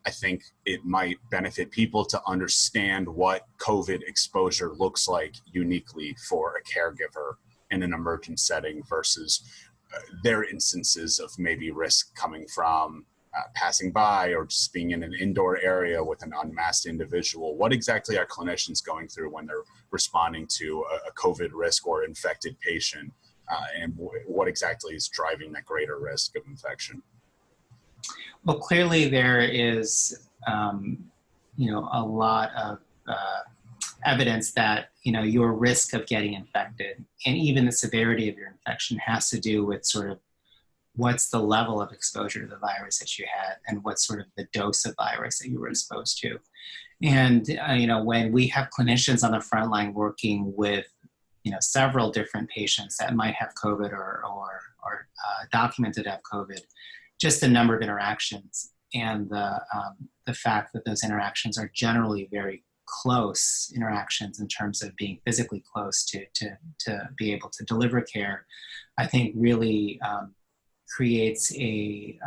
I think it might benefit people to understand what COVID exposure looks like uniquely for a caregiver in an emergent setting versus their instances of maybe risk coming from passing by or just being in an indoor area with an unmasked individual. What exactly are clinicians going through when they're responding to a COVID risk or infected patient? And what exactly is driving that greater risk of infection? Well, clearly there is, a lot of evidence that, your risk of getting infected and even the severity of your infection has to do with sort of what's the level of exposure to the virus that you had and what's sort of the dose of virus that you were exposed to. And, when we have clinicians on the front line working with, several different patients that might have COVID or documented to have COVID, just the number of interactions and the fact that those interactions are generally very close interactions in terms of being physically close to be able to deliver care, I think really creates an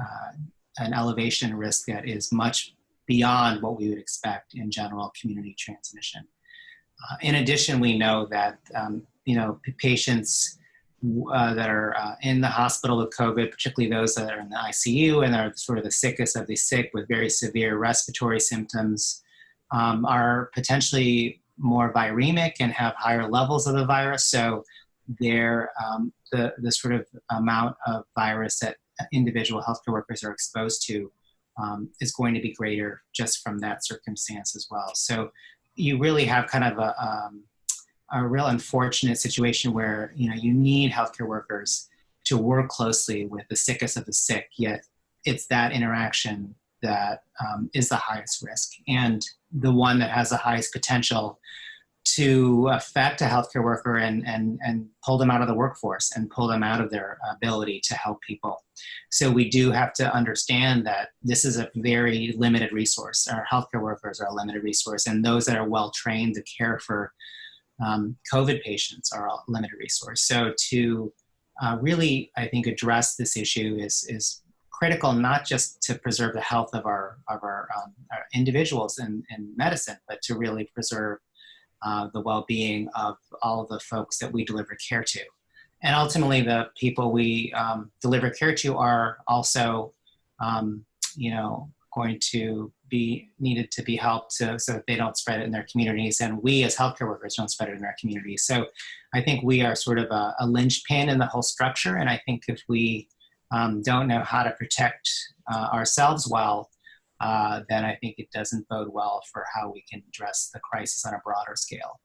elevation risk that is much beyond what we would expect in general community transmission. In addition, we know that patients that are in the hospital with COVID, particularly those that are in the ICU and are sort of the sickest of the sick with very severe respiratory symptoms, are potentially more viremic and have higher levels of the virus. So the sort of amount of virus that individual healthcare workers are exposed to is going to be greater just from that circumstance as well. So you really have kind of a real unfortunate situation where you need healthcare workers to work closely with the sickest of the sick, yet it's that interaction that is the highest risk and the one that has the highest potential to affect a healthcare worker and pull them out of the workforce and pull them out of their ability to help people. So we do have to understand that this is a very limited resource. Our healthcare workers are a limited resource, and those that are well trained to care for COVID patients are a limited resource. So to really, I think, address this issue is critical, not just to preserve the health of our individuals in medicine, but to really preserve the well-being of all of the folks that we deliver care to. And ultimately, the people we deliver care to are also, going to be needed to be helped so that they don't spread it in their communities, and we as healthcare workers don't spread it in our communities. So I think we are sort of a linchpin in the whole structure, and I think if we don't know how to protect ourselves well, then I think it doesn't bode well for how we can address the crisis on a broader scale.